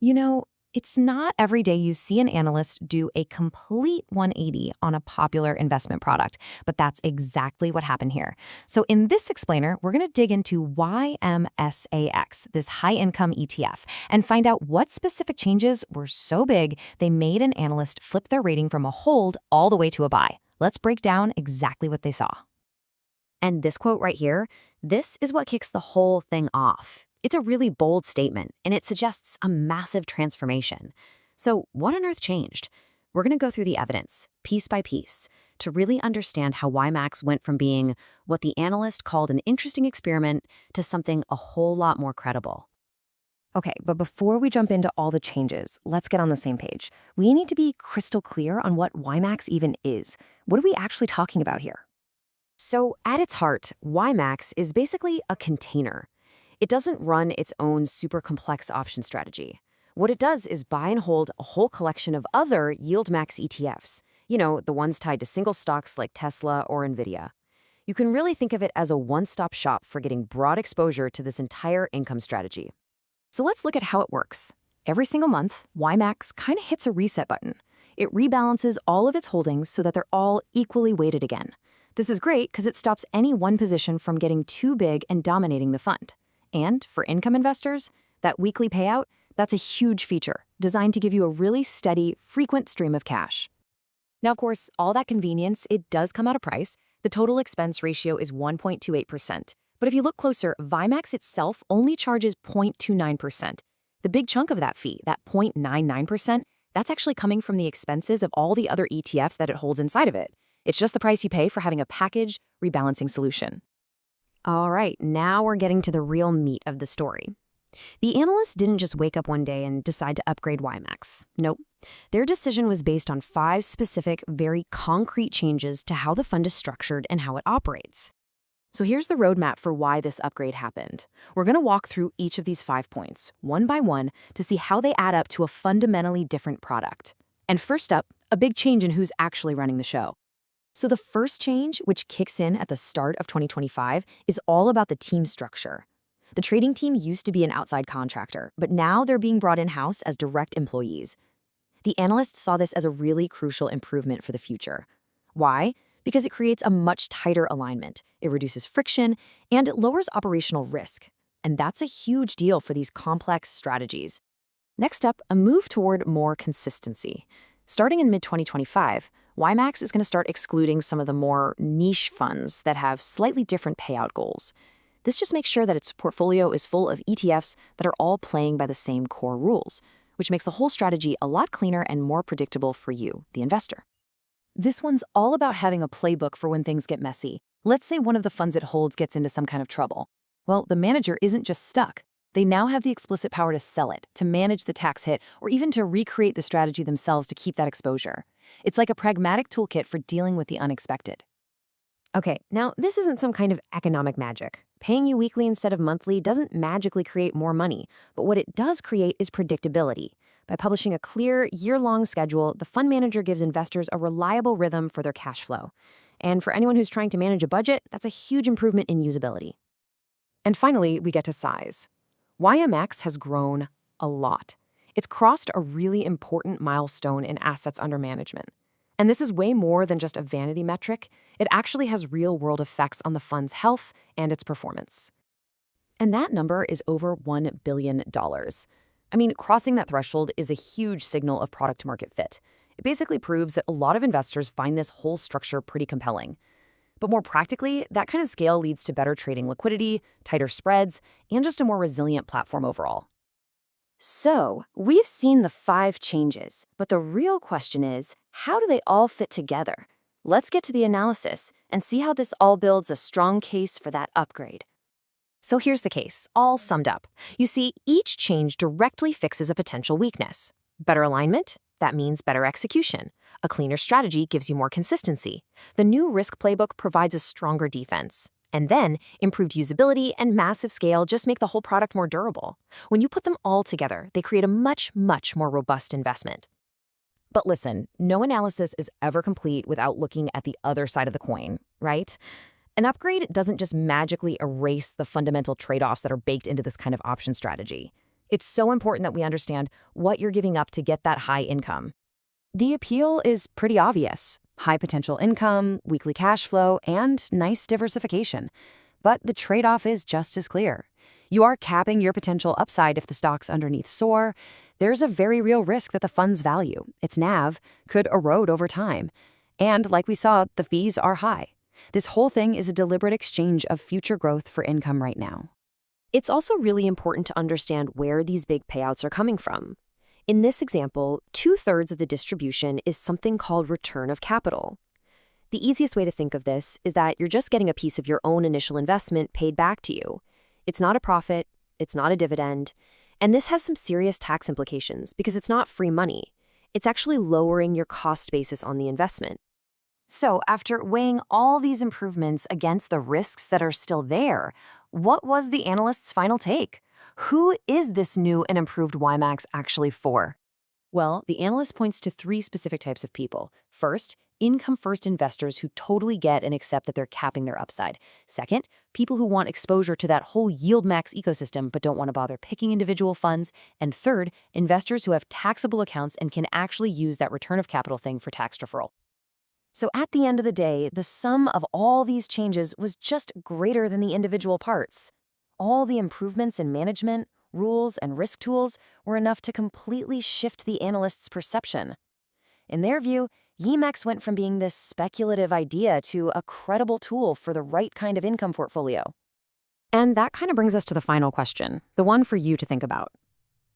You know, it's not every day you see an analyst do a complete 180 on a popular investment product, but that's exactly what happened here. So in this explainer, we're going to dig into YMSAX, this high-income ETF, and find out what specific changes were so big they made an analyst flip their rating from a hold all the way to a buy. Let's break down exactly what they saw. And this quote right here, this is what kicks the whole thing off. It's a really bold statement, and it suggests a massive transformation. So what on earth changed? We're going to go through the evidence, piece by piece, to really understand how YMAX went from being what the analyst called an interesting experiment to something a whole lot more credible. Okay, but before we jump into all the changes, let's get on the same page. We need to be crystal clear on what YMAX even is. What are we actually talking about here? So at its heart, YMAX is basically a container. It doesn't run its own super complex option strategy. What it does is buy and hold a whole collection of other YieldMax ETFs, the ones tied to single stocks like Tesla or Nvidia. You can really think of it as a one-stop shop for getting broad exposure to this entire income strategy. So let's look at how it works. Every single month, YMAX kind of hits a reset button. It rebalances all of its holdings so that they're all equally weighted again. This is great because it stops any one position from getting too big and dominating the fund. And for income investors, that weekly payout, that's a huge feature designed to give you a really steady, frequent stream of cash. Now, of course, all that convenience, it does come at a price. The total expense ratio is 1.28%. But if you look closer, YMAX itself only charges 0.29%. The big chunk of that fee, that 0.99%, that's actually coming from the expenses of all the other ETFs that it holds inside of it. It's just the price you pay for having a package rebalancing solution. All right, now we're getting to the real meat of the story. The analysts didn't just wake up one day and decide to upgrade YMAX. Nope. Their decision was based on 5 specific, very concrete changes to how the fund is structured and how it operates. So here's the roadmap for why this upgrade happened. We're going to walk through each of these 5 points, one by one, to see how they add up to a fundamentally different product. And first up, a big change in who's actually running the show. So the first change, which kicks in at the start of 2025, is all about the team structure. The trading team used to be an outside contractor, but now they're being brought in-house as direct employees. The analysts saw this as a really crucial improvement for the future. Why? Because it creates a much tighter alignment. It reduces friction, and it lowers operational risk. And that's a huge deal for these complex strategies. Next up, a move toward more consistency. Starting in mid-2025, YMAX is going to start excluding some of the more niche funds that have slightly different payout goals. This just makes sure that its portfolio is full of ETFs that are all playing by the same core rules, which makes the whole strategy a lot cleaner and more predictable for you, the investor. This one's all about having a playbook for when things get messy. Let's say one of the funds it holds gets into some kind of trouble. Well, the manager isn't just stuck. They now have the explicit power to sell it, to manage the tax hit, or even to recreate the strategy themselves to keep that exposure. It's like a pragmatic toolkit for dealing with the unexpected. Okay, now this isn't some kind of economic magic. Paying you weekly instead of monthly doesn't magically create more money, but what it does create is predictability. By publishing a clear, year-long schedule, the fund manager gives investors a reliable rhythm for their cash flow. And for anyone who's trying to manage a budget, that's a huge improvement in usability. And finally, we get to size. YMX has grown a lot. It's crossed a really important milestone in assets under management. And this is way more than just a vanity metric. It actually has real-world effects on the fund's health and its performance. And that number is over $1 billion. I mean, crossing that threshold is a huge signal of product-market fit. It basically proves that a lot of investors find this whole structure pretty compelling. But more practically, that kind of scale leads to better trading liquidity, tighter spreads, and just a more resilient platform overall. So, we've seen the 5 changes, but the real question is, how do they all fit together? Let's get to the analysis and see how this all builds a strong case for that upgrade. So here's the case, all summed up. You see, each change directly fixes a potential weakness. Better alignment? That means better execution. A cleaner strategy gives you more consistency. The new risk playbook provides a stronger defense. And then, improved usability and massive scale just make the whole product more durable. When you put them all together, they create a much, much more robust investment. But listen, no analysis is ever complete without looking at the other side of the coin, right? An upgrade doesn't just magically erase the fundamental trade-offs that are baked into this kind of option strategy. It's so important that we understand what you're giving up to get that high income. The appeal is pretty obvious: high potential income, weekly cash flow, and nice diversification. But the trade-off is just as clear. You are capping your potential upside if the stocks underneath soar. There's a very real risk that the fund's value, its NAV, could erode over time. And like we saw, the fees are high. This whole thing is a deliberate exchange of future growth for income right now. It's also really important to understand where these big payouts are coming from. In this example, 2/3 of the distribution is something called return of capital. The easiest way to think of this is that you're just getting a piece of your own initial investment paid back to you. It's not a profit, it's not a dividend, and this has some serious tax implications because it's not free money. It's actually lowering your cost basis on the investment. So, after weighing all these improvements against the risks that are still there, what was the analyst's final take? Who is this new and improved YMAX actually for? Well, the analyst points to three specific types of people. First, income-first investors who totally get and accept that they're capping their upside. Second, people who want exposure to that whole YieldMax ecosystem but don't want to bother picking individual funds. And third, investors who have taxable accounts and can actually use that return of capital thing for tax deferral. So at the end of the day, the sum of all these changes was just greater than the individual parts. All the improvements in management, rules, and risk tools were enough to completely shift the analyst's perception. In their view, YieldMax went from being this speculative idea to a credible tool for the right kind of income portfolio. And that kind of brings us to the final question, the one for you to think about.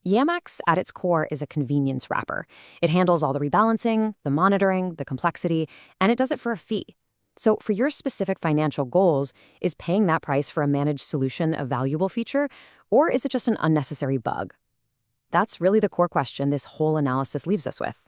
YieldMax, at its core, is a convenience wrapper. It handles all the rebalancing, the monitoring, the complexity, and it does it for a fee. So for your specific financial goals, is paying that price for a managed solution a valuable feature, or is it just an unnecessary bug? That's really the core question this whole analysis leaves us with.